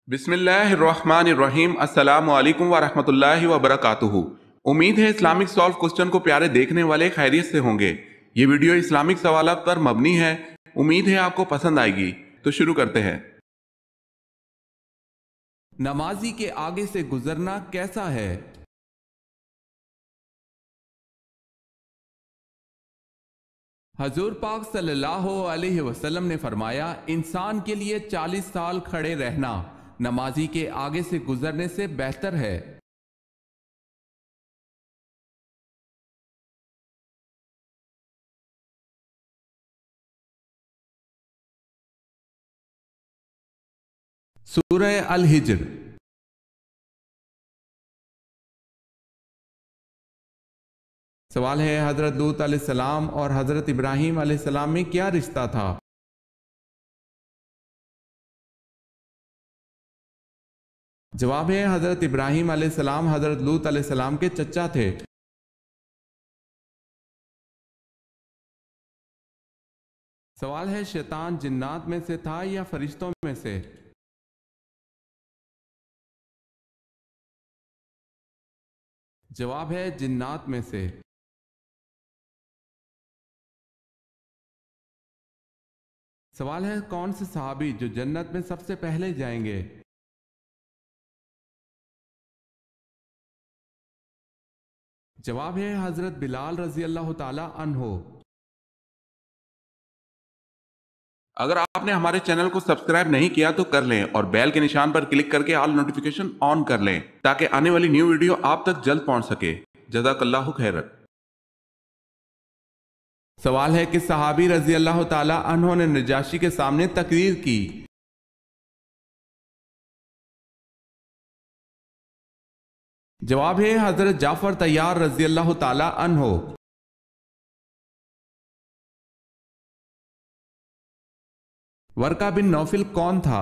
بسم اللہ الرحمن الرحیم السلام علیکم ورحمۃ اللہ وبرکاتہ۔ امید ہے اسلامک سالو کوسچن کو پیارے دیکھنے والے خیریت سے ہوں گے۔ یہ ویڈیو اسلامک سوالات پر مبنی ہے، امید ہے آپ کو پسند آئے گی۔ تو شروع کرتے ہیں۔ نمازی کے آگے سے گزرنا کیسا ہے؟ حضور پاک صلی اللہ علیہ وسلم نے فرمایا، انسان کے لیے 40 سال کھڑے رہنا نمازی کے آگے سے گزرنے سے بہتر ہے۔ سورہ الحجر۔ سوال ہے، حضرت لوط علیہ السلام اور حضرت ابراہیم علیہ السلام میں کیا رشتہ تھا؟ جواب ہے، حضرت ابراہیم علیہ السلام حضرت لوط علیہ السلام کے چچا تھے۔ سوال ہے، شیطان جنات میں سے تھا یا فرشتوں میں سے؟ جواب ہے، جنات میں سے۔ سوال ہے، کون سے صحابی جو جنت میں سب سے پہلے جائیں گے؟ جواب ہے، حضرت بلال رضی اللہ تعالی عنہ۔ اگر آپ نے ہمارے چینل کو سبسکرائب نہیں کیا تو کر لیں اور بیل کے نشان پر کلک کر کے آل نوٹیفیکیشن آن کر لیں تاکہ آنے والی نیو ویڈیو آپ تک جلد پہنچ سکے۔ جزاک اللہ خیر۔ سوال ہے کہ صحابی رضی اللہ تعالی عنہ نے نجاشی کے سامنے تقریر کی؟ جواب ہے، حضرت جعفر طیار رضی اللہ تعالی عنہ۔ ورقہ بن نوفل کون تھا؟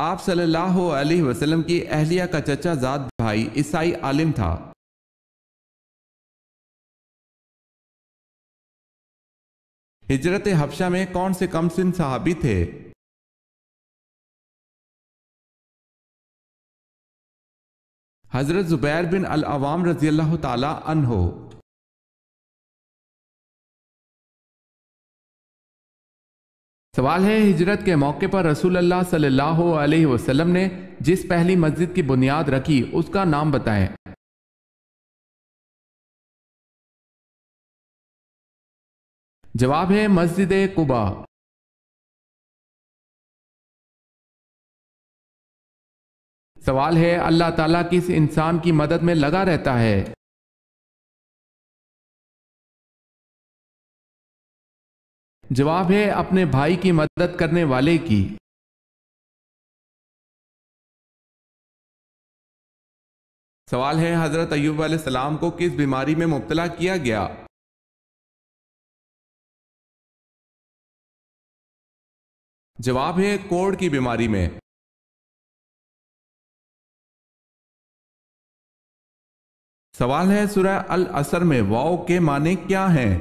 آپ صلی اللہ علیہ وسلم کی اہلیہ کا چچا زاد بھائی عیسائی عالم تھا۔ ہجرت حبشہ میں کون سے کم سن صحابی تھے؟ حضرت زبیر بن العوام رضی اللہ تعالی عنہ۔ سوال ہے، ہجرت کے موقع پر رسول اللہ صلی اللہ علیہ وسلم نے جس پہلی مسجد کی بنیاد رکھی اس کا نام بتائیں۔ جواب ہے، مسجد قباء۔ سوال ہے، اللہ تعالیٰ کس انسان کی مدد میں لگا رہتا ہے؟ جواب ہے، اپنے بھائی کی مدد کرنے والے کی۔ سوال ہے، حضرت ایوب علیہ السلام کو کس بیماری میں مبتلا کیا گیا؟ جواب ہے، کوڑ کی بیماری میں۔ سوال ہے، سورہ العصر میں واو کے معنی کیا ہیں؟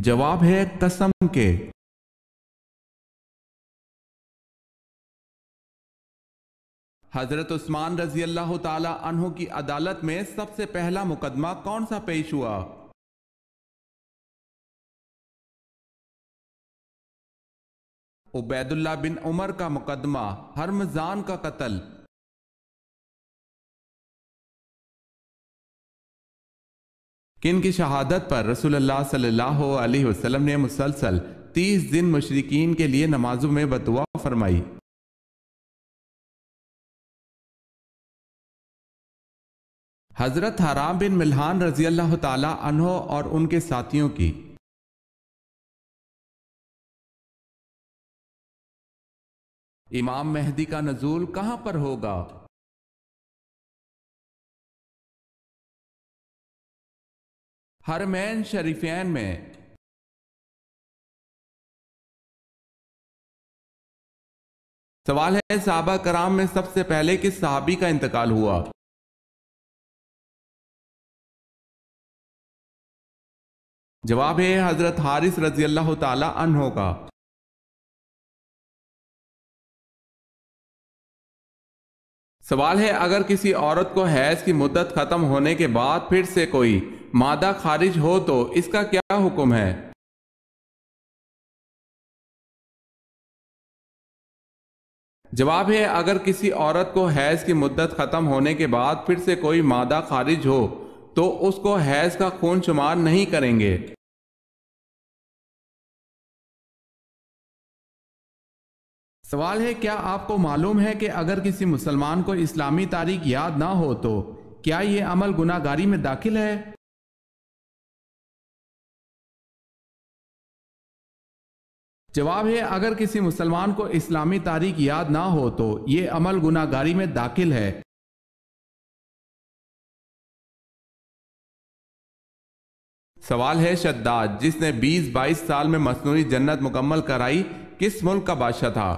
جواب ہے، قسم کے۔ حضرت عثمان رضی اللہ تعالی عنہ کی عدالت میں سب سے پہلا مقدمہ کون سا پیش ہوا؟ عبید اللہ بن عمر کا مقدمہ ہرمزان کا قتل۔ کن کی شہادت پر رسول اللہ صلی اللہ علیہ وسلم نے مسلسل 30 دن مشرکین کے لیے نمازوں میں بددعا فرمائی؟ حضرت حرام بن ملحان رضی اللہ تعالی عنہ اور ان کے ساتھیوں کی۔ امام مہدی کا نزول کہاں پر ہوگا؟ حرمین شریفین میں۔ سوال ہے، صحابہ کرام میں سب سے پہلے کس صحابی کا انتقال ہوا؟ جواب ہے حضرت حارث رضی اللہ تعالی عنہ کا۔ سوال ہے اگر کسی عورت کو حیض کی مدت ختم ہونے کے بعد پھر سے کوئی مادہ خارج ہو تو اس کا کیا حکم ہے؟ جواب ہے اگر کسی عورت کو حیض کی مدت ختم ہونے کے بعد پھر سے کوئی مادہ خارج ہو تو اس کو حیض کا خون شمار نہیں کریں گے۔ سوال ہے کیا آپ کو معلوم ہے کہ اگر کسی مسلمان کو اسلامی تاریخ یاد نہ ہو تو کیا یہ عمل گناہ گاری میں داخل ہے؟ جواب ہے اگر کسی مسلمان کو اسلامی تاریخ یاد نہ ہو تو یہ عمل گناہ گاری میں داخل ہے۔ سوال ہے شداد جس نے 20-22 سال میں مصنوعی جنت مکمل کرائی کس ملک کا بادشاہ تھا؟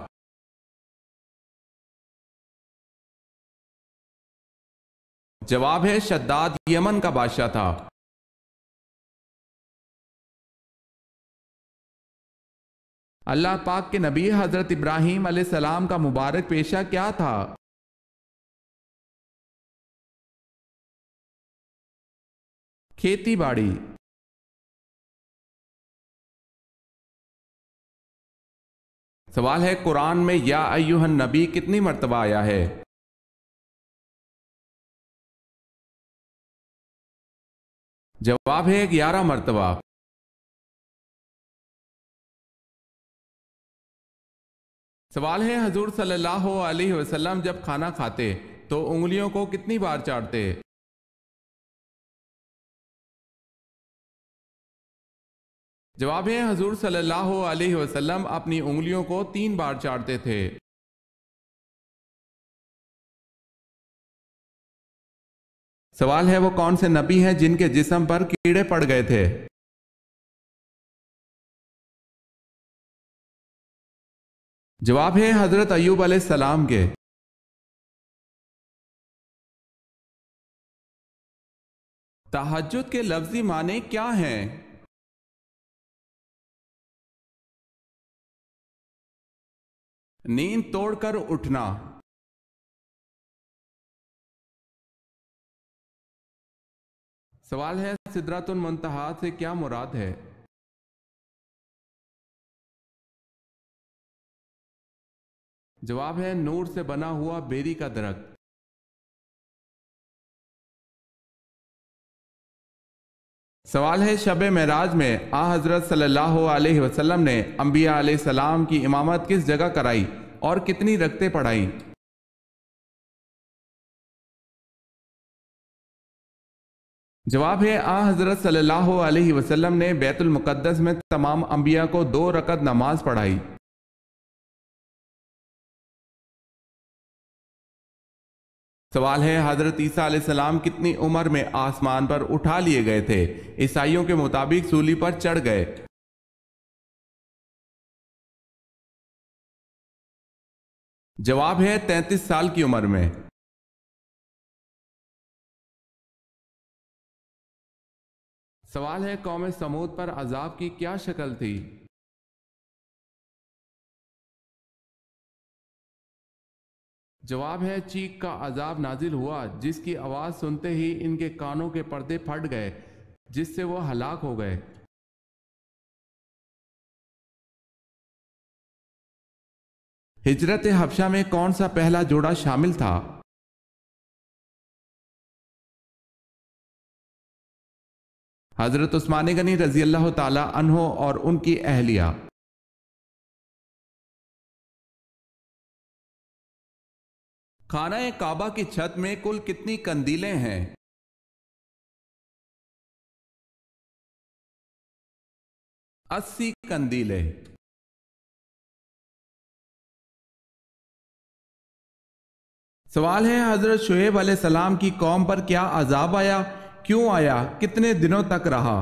جواب ہے شداد یمن کا بادشاہ تھا۔ اللہ پاک کے نبی حضرت ابراہیم علیہ السلام کا مبارک پیشہ کیا تھا؟ کھیتی باڑی۔ سوال ہے قرآن میں یا ایھا النبی کتنی مرتبہ آیا ہے؟ جواب ہے 11 مرتبہ۔ سوال ہے حضور صلی اللہ علیہ وسلم جب کھانا کھاتے تو انگلیوں کو کتنی بار چاٹتے؟ جواب ہے حضور صلی اللہ علیہ وسلم اپنی انگلیوں کو 3 بار چاٹتے تھے۔ سوال ہے وہ کون سے نبی ہیں جن کے جسم پر کیڑے پڑ گئے تھے؟ جواب ہے حضرت ایوب علیہ السلام کے۔ تہجد کے لفظی معنی کیا ہیں؟ نیند توڑ کر اٹھنا۔ سوال ہے سدرۃ المنتہا سے کیا مراد ہے؟ جواب ہے نور سے بنا ہوا بیری کا درخت۔ سوال ہے شب معراج میں حضرت صلی اللہ علیہ وسلم نے انبیاء علیہ السلام کی امامت کس جگہ کرائی اور کتنی رکعتیں پڑھائی؟ جواب ہے حضرت صلی اللہ علیہ وسلم نے بیت المقدس میں تمام انبیاء کو 2 رکعت نماز پڑھائی۔ سوال ہے حضرت عیسیٰ علیہ السلام کتنی عمر میں آسمان پر اٹھا لیے گئے تھے؟ عیسائیوں کے مطابق سولی پر چڑھ گئے۔ جواب ہے 33 سال کی عمر میں۔ سوال ہے قوم سمود پر عذاب کی کیا شکل تھی؟ جواب ہے چیخ کا عذاب نازل ہوا جس کی آواز سنتے ہی ان کے کانوں کے پردے پھٹ گئے جس سے وہ ہلاک ہو گئے۔ ہجرت حبشہ میں کون سا پہلا جوڑا شامل تھا؟ حضرت عثمان غنی رضی اللہ تعالی عنہ اور ان کی اہلیہ۔ خانہ کعبہ کی چھت میں کل کتنی قندیلیں ہیں؟ 80 قندیلیں۔ سوال ہے حضرت شعیب علیہ السلام کی قوم پر کیا عذاب آیا، کیوں آیا، کتنے دنوں تک رہا؟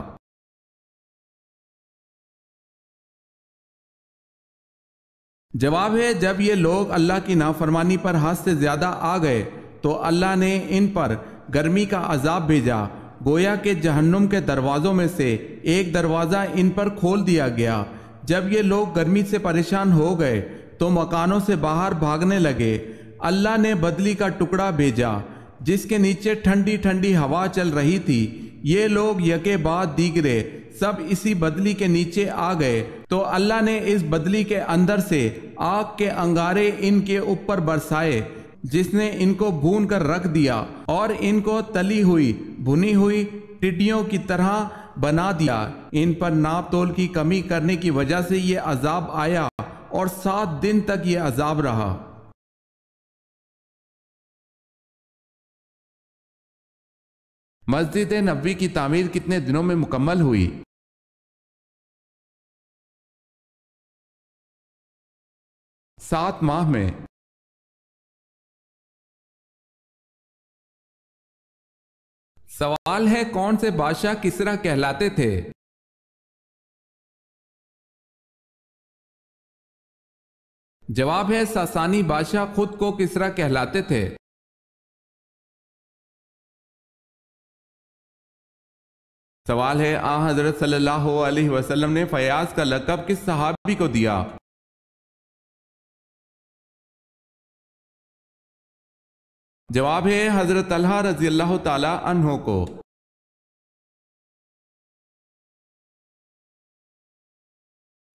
جواب ہے جب یہ لوگ اللہ کی نافرمانی پر حد سے زیادہ آ گئے تو اللہ نے ان پر گرمی کا عذاب بھیجا گویا کہ جہنم کے دروازوں میں سے ایک دروازہ ان پر کھول دیا گیا۔ جب یہ لوگ گرمی سے پریشان ہو گئے تو مکانوں سے باہر بھاگنے لگے۔ اللہ نے بدلی کا ٹکڑا بھیجا جس کے نیچے ٹھنڈی ٹھنڈی ہوا چل رہی تھی۔ یہ لوگ یکے بعد دیگرے سب اسی بدلی کے نیچے آ گئے تو اللہ نے اس بدلی کے اندر سے آگ کے انگارے ان کے اوپر برسائے جس نے ان کو بھون کر رکھ دیا اور ان کو تلی ہوئی بھنی ہوئی ٹڈیوں کی طرح بنا دیا۔ ان پر ناپ تول کی کمی کرنے کی وجہ سے یہ عذاب آیا اور 7 دن تک یہ عذاب رہا۔ مسجد نبوی کی تعمیر کتنے دنوں میں مکمل ہوئی؟ 7 ماہ میں۔ سوال ہے کون سے بادشاہ کسریٰ کہلاتے تھے؟ جواب ہے ساسانی بادشاہ خود کو کسریٰ کہلاتے تھے۔ سوال ہے حضرت صلی اللہ علیہ وسلم نے فیاض کا لقب کس صحابی کو دیا؟ جواب ہے حضرت طلحہ رضی اللہ تعالی عنہ کو۔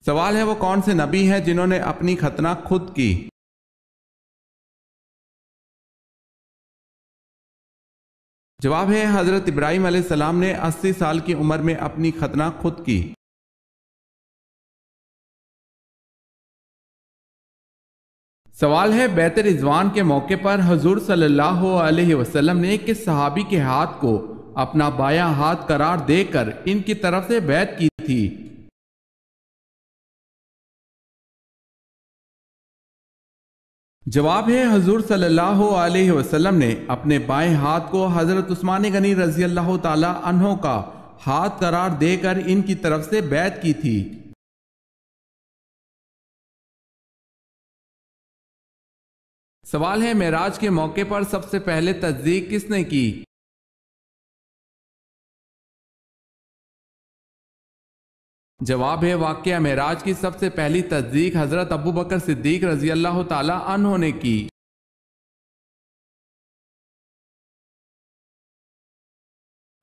سوال ہے وہ کون سے نبی ہیں جنہوں نے اپنی ختنہ خود کی؟ جواب ہے حضرت ابراہیم علیہ السلام نے 80 سال کی عمر میں اپنی ختنہ خود کی۔ سوال ہے بیعت رضوان کے موقع پر حضور صلی اللہ علیہ وسلم نے کس صحابی کے ہاتھ کو اپنا بایاں ہاتھ قرار دے کر ان کی طرف سے بیعت کی تھی؟ جواب ہے حضور صلی اللہ علیہ وسلم نے اپنے بائیں ہاتھ کو حضرت عثمان غنی رضی اللہ تعالی عنہ کا ہاتھ قرار دے کر ان کی طرف سے بیعت کی تھی۔ سوال ہے معراج کے موقع پر سب سے پہلے تصدیق کس نے کی؟ جواب ہے واقعہ معراج کی سب سے پہلی تصدیق حضرت ابو بکر صدیق رضی اللہ تعالی عنہ نے کی۔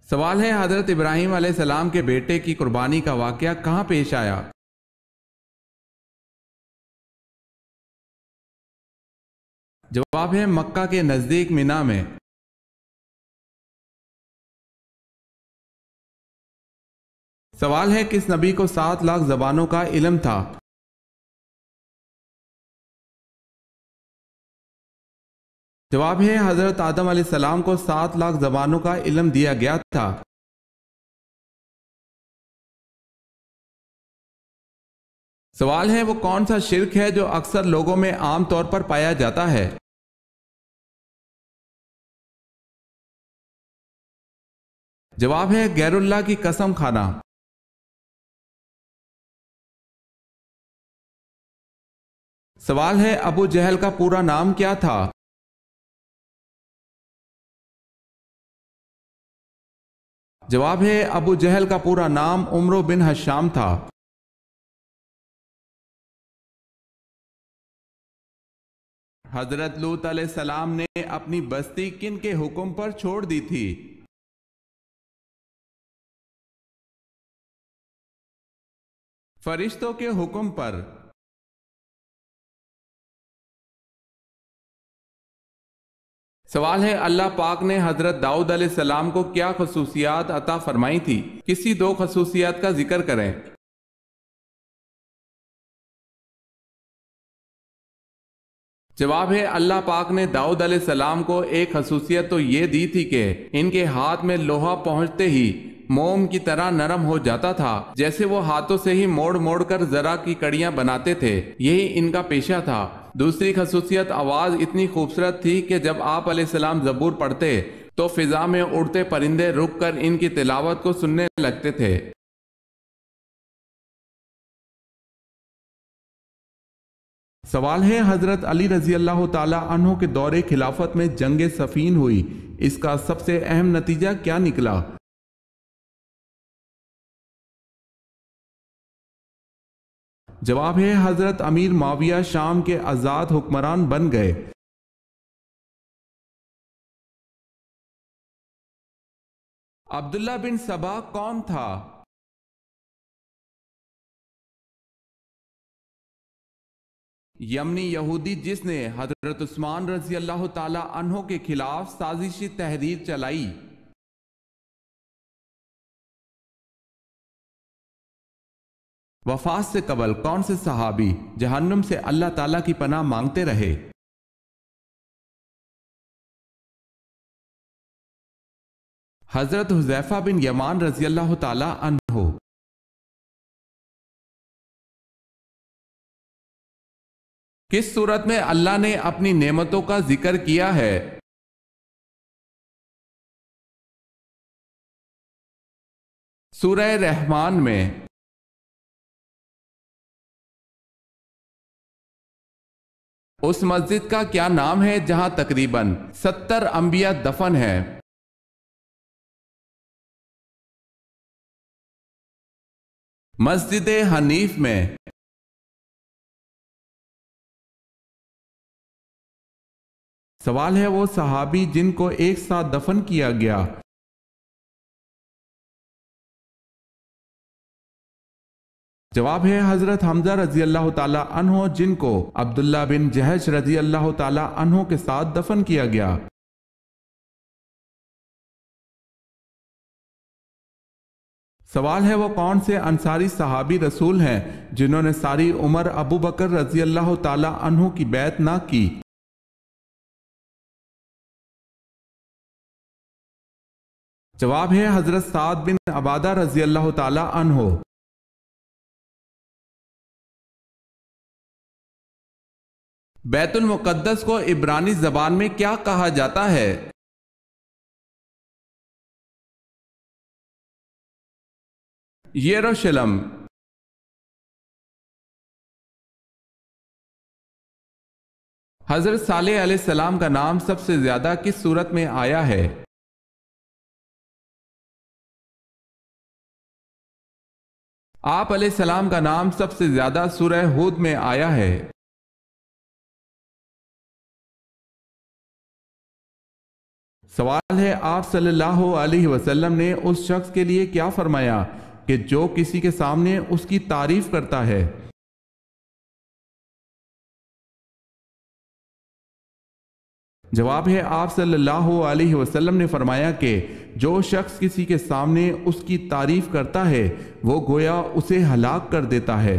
سوال ہے حضرت ابراہیم علیہ السلام کے بیٹے کی قربانی کا واقعہ کہاں پیش آیا؟ جواب ہے مکہ کے نزدیک منا میں۔ سوال ہے کس نبی کو 7 لاکھ زبانوں کا علم تھا؟ جواب ہے حضرت آدم علیہ السلام کو 7 لاکھ زبانوں کا علم دیا گیا تھا۔ سوال ہے وہ کون سا شرک ہے جو اکثر لوگوں میں عام طور پر پایا جاتا ہے؟ جواب ہے غیر اللہ کی قسم کھانا۔ سوال ہے ابو جہل کا پورا نام کیا تھا؟ جواب ہے ابو جہل کا پورا نام عمرو بن ہشام تھا۔ حضرت لوط علیہ السلام نے اپنی بستی کن کے حکم پر چھوڑ دی تھی؟ فرشتوں کے حکم پر۔ سوال ہے اللہ پاک نے حضرت داؤد علیہ السلام کو کیا خصوصیات عطا فرمائی تھی؟ کسی 2 خصوصیات کا ذکر کریں۔ جواب ہے اللہ پاک نے داؤد علیہ السلام کو ایک خصوصیت تو یہ دی تھی کہ ان کے ہاتھ میں لوہا پہنچتے ہی موم کی طرح نرم ہو جاتا تھا، جیسے وہ ہاتھوں سے ہی موڑ موڑ کر زرہ کی کڑیاں بناتے تھے، یہی ان کا پیشہ تھا۔ دوسری خصوصیت آواز اتنی خوبصورت تھی کہ جب آپ علیہ السلام زبور پڑھتے تو فضا میں اڑتے پرندے رک کر ان کی تلاوت کو سننے لگتے تھے۔ سوال ہے حضرت علی رضی اللہ تعالی عنہ کے دور خلافت میں جنگ صفین ہوئی، اس کا سب سے اہم نتیجہ کیا نکلا؟ جواب ہے حضرت امیر معاویہ شام کے آزاد حکمران بن گئے۔ عبداللہ بن سبا کون تھا؟ یمنی یہودی جس نے حضرت عثمان رضی اللہ تعالی عنہ کے خلاف سازشی تحریر چلائی۔ وفات سے قبل کون سے صحابی جہنم سے اللہ تعالیٰ کی پناہ مانگتے رہے؟ حضرت حذیفہ بن یمان رضی اللہ تعالی عنہ۔ کس صورت میں اللہ نے اپنی نعمتوں کا ذکر کیا ہے؟ سورہ رحمان میں۔ اس مسجد کا کیا نام ہے جہاں تقریباً 70 انبیاء دفن ہیں؟ مسجد حنیف میں۔ سوال ہے وہ صحابی جن کو ایک ساتھ دفن کیا گیا۔ جواب ہے حضرت حمزہ رضی اللہ تعالی عنہ جن کو عبداللہ بن جہش رضی اللہ تعالی عنہ کے ساتھ دفن کیا گیا۔ سوال ہے وہ کون سے انصاری صحابی رسول ہیں جنہوں نے ساری عمر ابو بکر رضی اللہ تعالی عنہ کی بیعت نہ کی؟ جواب ہے حضرت سعد بن عبادہ رضی اللہ تعالی عنہ۔ بیت المقدس کو عبرانی زبان میں کیا کہا جاتا ہے؟ یروشلم۔ حضرت صالح علیہ السلام کا نام سب سے زیادہ کس سورت میں آیا ہے؟ آپ علیہ السلام کا نام سب سے زیادہ سورہ ہود میں آیا ہے۔ سوال ہے آپ صلی اللہ علیہ وسلم نے اس شخص کے لیے کیا فرمایا کہ جو کسی کے سامنے اس کی تعریف کرتا ہے؟ جواب ہے آپ صلی اللہ علیہ وسلم نے فرمایا کہ جو شخص کسی کے سامنے اس کی تعریف کرتا ہے وہ گویا اسے ہلاک کر دیتا ہے۔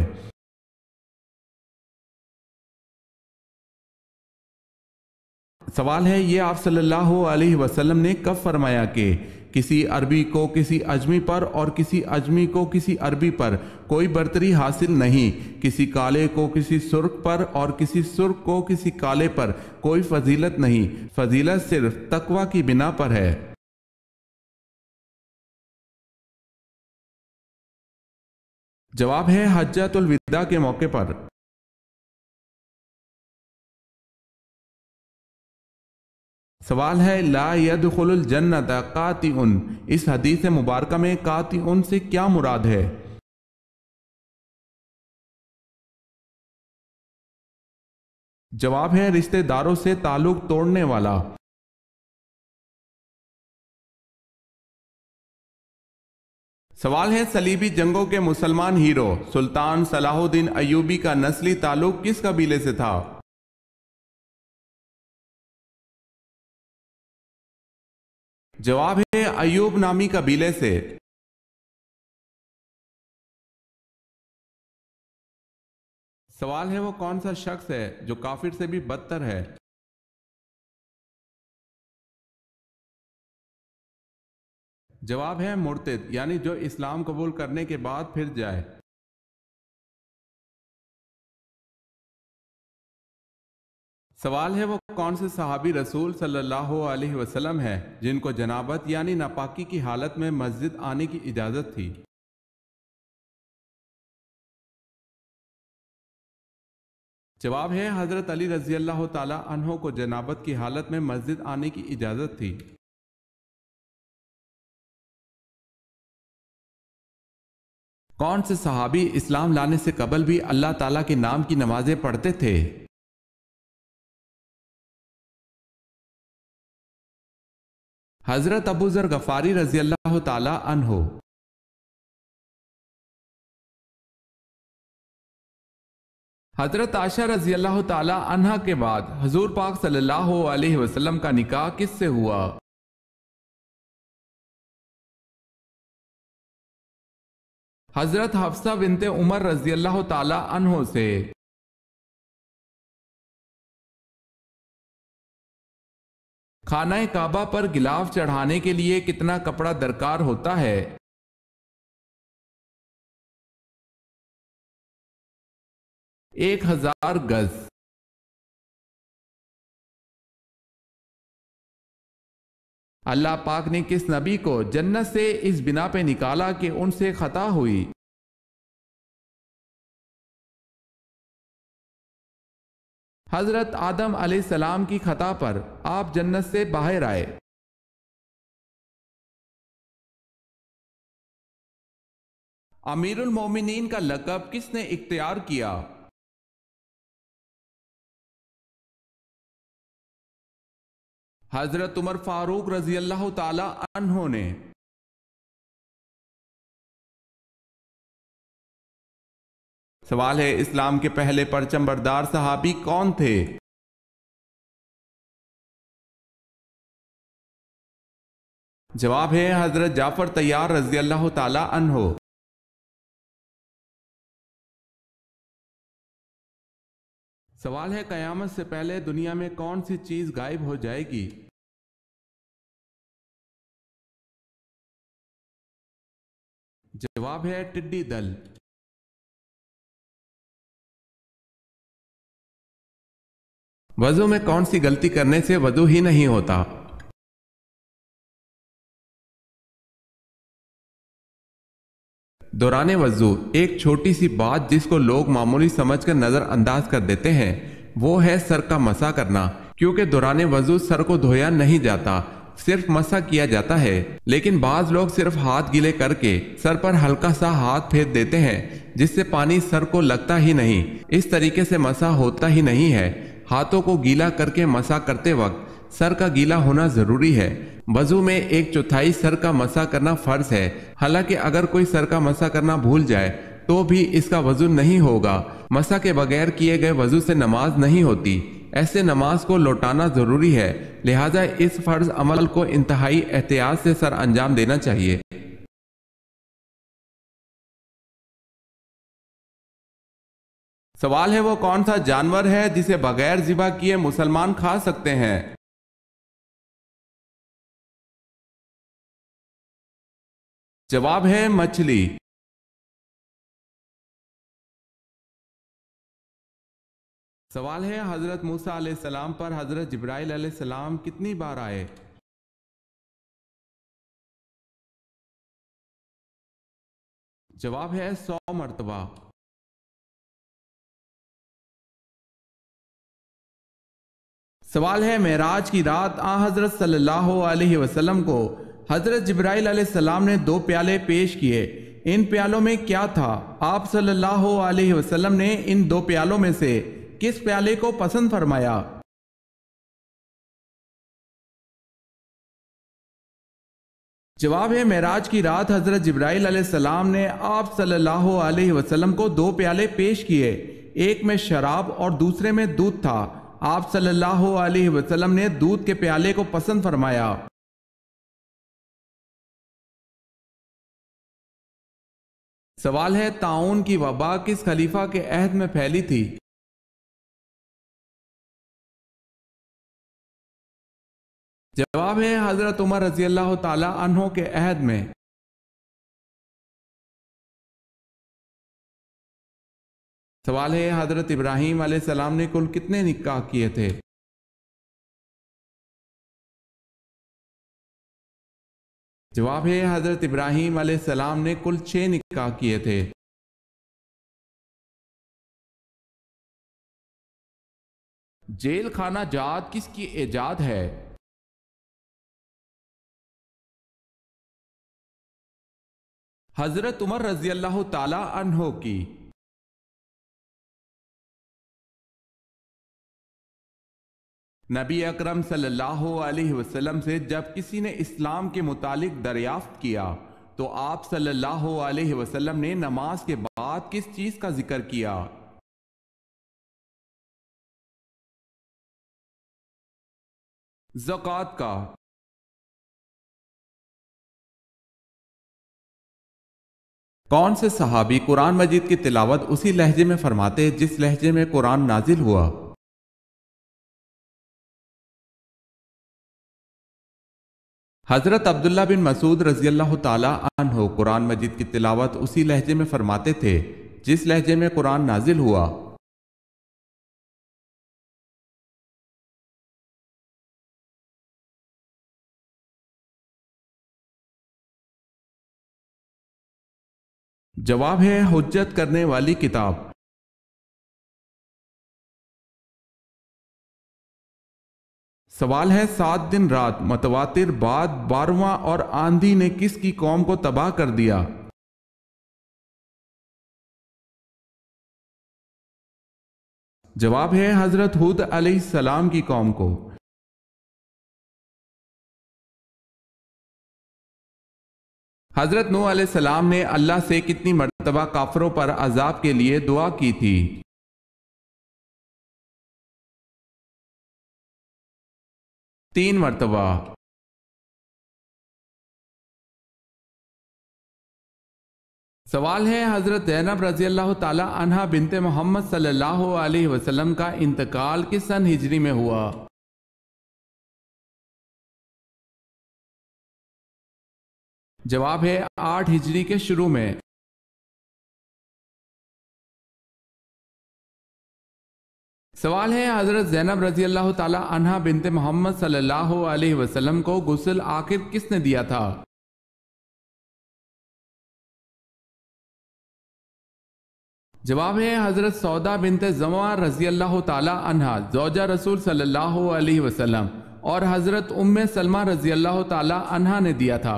سوال ہے یہ آپ صلی اللہ علیہ وسلم نے کب فرمایا کہ کسی عربی کو کسی اجمی پر اور کسی اجمی کو کسی عربی پر کوئی برتری حاصل نہیں، کسی کالے کو کسی سرخ پر اور کسی سرخ کو کسی کالے پر کوئی فضیلت نہیں، فضیلت صرف تقوی کی بنا پر ہے۔ جواب ہے حجۃ الوداع کے موقع پر۔ سوال ہے لا يدخل الجنت قاطع، اس حدیث مبارکہ میں قاطع سے کیا مراد ہے؟ جواب ہے رشتہ داروں سے تعلق توڑنے والا۔ سوال ہے صلیبی جنگوں کے مسلمان ہیرو سلطان صلاح الدین ایوبی کا نسلی تعلق کس قبیلے سے تھا؟ جواب ہے ایوب نامی قبیلے سے۔ سوال ہے وہ کون سا شخص ہے جو کافر سے بھی بدتر ہے؟ جواب ہے مرتد، یعنی جو اسلام قبول کرنے کے بعد پھر جائے۔ سوال ہے وہ کون سے صحابی رسول صلی اللہ علیہ وسلم ہے جن کو جنابت یعنی ناپاکی کی حالت میں مسجد آنے کی اجازت تھی؟ جواب ہے حضرت علی رضی اللہ تعالی عنہ کو جنابت کی حالت میں مسجد آنے کی اجازت تھی۔ کون سے صحابی اسلام لانے سے قبل بھی اللہ تعالیٰ کے نام کی نمازیں پڑھتے تھے؟ حضرت ابو ذر غفاری رضی اللہ تعالیٰ عنہ۔ حضرت عائشہ رضی اللہ تعالیٰ عنہا کے بعد حضور پاک صلی اللہ علیہ وسلم کا نکاح کس سے ہوا؟ حضرت حفصہ بنت عمر رضی اللہ تعالیٰ عنہ سے۔ خانہ کعبہ پر غلاف چڑھانے کے لیے کتنا کپڑا درکار ہوتا ہے؟ 1000 گز۔ اللہ پاک نے کس نبی کو جنت سے اس بنا پہ نکالا کہ ان سے خطا ہوئی؟ حضرت آدم علیہ السلام کی خطا پر آپ جنت سے باہر آئے۔ امیر المومنین کا لقب کس نے اختیار کیا؟ حضرت عمر فاروق رضی اللہ تعالی عنہ نے۔ سوال ہے، اسلام کے پہلے پرچم بردار صحابی کون تھے؟ جواب ہے حضرت جعفر طیار رضی اللہ تعالی عنہ۔ سوال ہے، قیامت سے پہلے دنیا میں کون سی چیز غائب ہو جائے گی؟ جواب ہے ٹڈی دل۔ وضو میں کون سی غلطی کرنے سے وضو ہی نہیں ہوتا؟ دوران وضو ایک چھوٹی سی بات جس کو لوگ معمولی سمجھ کر نظر انداز کر دیتے ہیں وہ ہے سر کا مسح کرنا، کیونکہ دوران وضو سر کو دھویا نہیں جاتا، صرف مسح کیا جاتا ہے۔ لیکن بعض لوگ صرف ہاتھ گیلے کر کے سر پر ہلکا سا ہاتھ پھیر دیتے ہیں جس سے پانی سر کو لگتا ہی نہیں، اس طریقے سے مسح ہوتا ہی نہیں ہے۔ ہاتھوں کو گیلا کر کے مسح کرتے وقت سر کا گیلا ہونا ضروری ہے۔ وضو میں 1/4 سر کا مسح کرنا فرض ہے، حالانکہ اگر کوئی سر کا مسح کرنا بھول جائے تو بھی اس کا وضو نہیں ہوگا۔ مسح کے بغیر کیے گئے وضو سے نماز نہیں ہوتی، ایسے نماز کو لوٹانا ضروری ہے، لہذا اس فرض عمل کو انتہائی احتیاط سے سر انجام دینا چاہیے۔ سوال ہے، وہ کون سا جانور ہے جسے بغیر ذبح کیے مسلمان کھا سکتے ہیں؟ جواب ہے مچھلی۔ سوال ہے، حضرت موسیٰ علیہ السلام پر حضرت جبرائیل علیہ السلام کتنی بار آئے؟ جواب ہے 100 مرتبہ۔ سوال ہے، معراج کی رات آن حضرت صلی اللہ علیہ وسلم کو حضرت جبرائیل علیہ السلام نے 2 پیالے پیش کیے، ان پیالوں میں کیا تھا؟ آپ صلی اللہ علیہ وسلم نے ان 2 پیالوں میں سے کس پیالے کو پسند فرمایا؟ جواب ہے، معراج کی رات حضرت جبرائیل علیہ السلام نے آپ صلی اللہ علیہ وسلم کو 2 پیالے پیش کیے، ایک میں شراب اور دوسرے میں دودھ تھا، آپ صلی اللہ علیہ وسلم نے دودھ کے پیالے کو پسند فرمایا۔ سوال ہے، طاعون کی وبا کس خلیفہ کے عہد میں پھیلی تھی؟ جواب ہے حضرت عمر رضی اللہ تعالی عنہ کے عہد میں۔ سوال ہے، حضرت ابراہیم علیہ السلام نے کل کتنے نکاح کیے تھے؟ جواب ہے، حضرت ابراہیم علیہ السلام نے کل 6 نکاح کیے تھے۔ جیل خانہ جات کس کی ایجاد ہے؟ حضرت عمر رضی اللہ تعالی عنہ کی نبی اکرم صلی اللہ علیہ وسلم سے جب کسی نے اسلام کے متعلق دریافت کیا تو آپ صلی اللہ علیہ وسلم نے نماز کے بعد کس چیز کا ذکر کیا؟ زکوٰۃ کا۔ کون سے صحابی قرآن مجید کی تلاوت اسی لہجے میں فرماتے جس لہجے میں قرآن نازل ہوا؟ حضرت عبداللہ بن مسعود رضی اللہ تعالی عنہ قرآن مجید کی تلاوت اسی لہجے میں فرماتے تھے جس لہجے میں قرآن نازل ہوا۔ جواب ہے حجت کرنے والی کتاب۔ سوال ہے 7 دن رات متواتر بعد 12واں اور آندھی نے کس کی قوم کو تباہ کر دیا؟ جواب ہے حضرت ہود علیہ السلام کی قوم کو۔ حضرت نوح علیہ السلام نے اللہ سے کتنی مرتبہ کافروں پر عذاب کے لیے دعا کی تھی؟ 3 مرتبہ۔ سوال ہے حضرت زینب رضی اللہ تعالی عنہا بنت محمد صلی اللہ علیہ وسلم کا انتقال کس سن ہجری میں ہوا؟ جواب ہے 8 ہجری کے شروع میں۔ سوال ہے حضرت زینب رضی اللہ تعالی عنہا بنت محمد صلی اللہ علیہ وسلم کو غسل آخر کس نے دیا تھا؟ جواب ہے حضرت سودا بنت زمعہ رضی اللہ تعالی عنہا زوجہ رسول صلی اللہ علیہ وسلم اور حضرت ام سلمہ رضی اللہ تعالی عنہا نے دیا تھا۔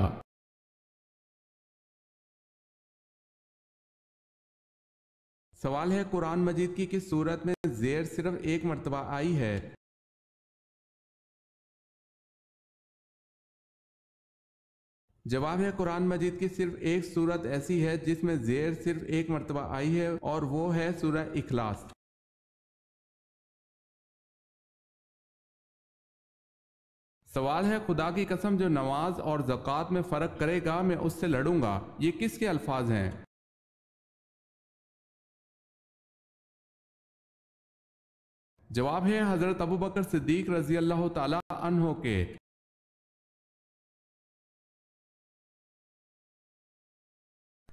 سوال ہے قرآن مجید کی کس سورت میں زیر صرف 1 مرتبہ آئی ہے؟ جواب ہے قرآن مجید کی صرف ایک سورت ایسی ہے جس میں زیر صرف 1 مرتبہ آئی ہے اور وہ ہے سورہ اخلاص۔ سوال ہے خدا کی قسم جو نماز اور زکوٰۃ میں فرق کرے گا میں اس سے لڑوں گا، یہ کس کے الفاظ ہیں؟ جواب ہے حضرت ابو بکر صدیق رضی اللہ تعالی عنہ کے۔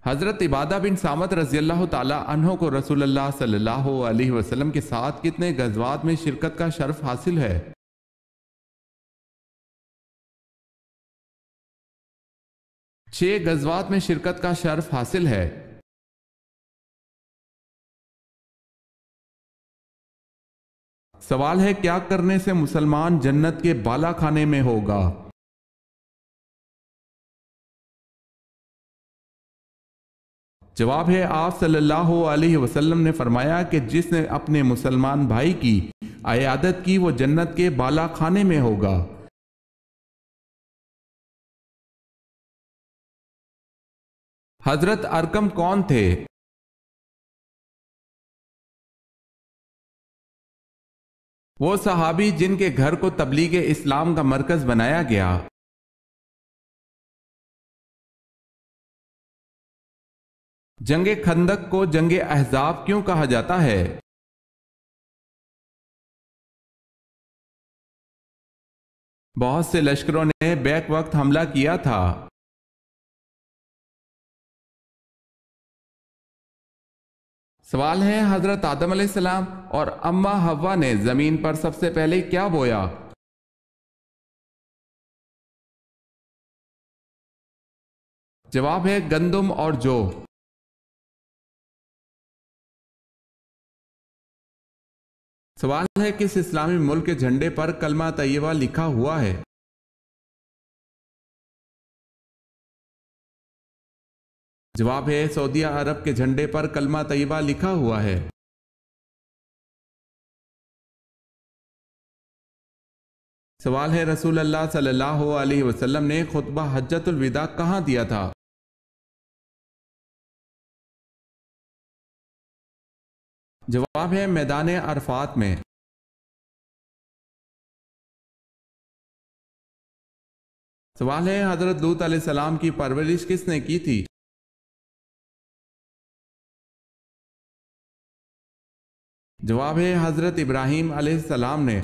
حضرت عبادہ بن صامت رضی اللہ تعالی عنہ کو رسول اللہ صلی اللہ علیہ وسلم کے ساتھ کتنے غزوات میں شرکت کا شرف حاصل ہے؟ 6 غزوات میں شرکت کا شرف حاصل ہے۔ سوال ہے کیا کرنے سے مسلمان جنت کے بالا خانے میں ہوگا؟ جواب ہے آپ صلی اللہ علیہ وسلم نے فرمایا کہ جس نے اپنے مسلمان بھائی کی عیادت کی وہ جنت کے بالا خانے میں ہوگا۔ حضرت ارقم کون تھے؟ وہ صحابی جن کے گھر کو تبلیغ اسلام کا مرکز بنایا گیا۔ جنگ خندق کو جنگ احزاب کیوں کہا جاتا ہے؟ بہت سے لشکروں نے بیک وقت حملہ کیا تھا۔ سوال ہے حضرت آدم علیہ السلام اور اماں حوا نے زمین پر سب سے پہلے کیا بویا؟ جواب ہے گندم اور جو۔ سوال ہے کس اسلامی ملک کے جھنڈے پر کلمہ طیبہ لکھا ہوا ہے؟ جواب ہے سعودیہ عرب کے جھنڈے پر کلمہ طیبہ لکھا ہوا ہے۔ سوال ہے رسول اللہ صلی اللہ علیہ وسلم نے خطبہ حجۃ الوداع کہاں دیا تھا؟ جواب ہے میدان عرفات میں۔ سوال ہے حضرت لوط علیہ السلام کی پرورش کس نے کی تھی؟ جواب ہے حضرت ابراہیم علیہ السلام نے۔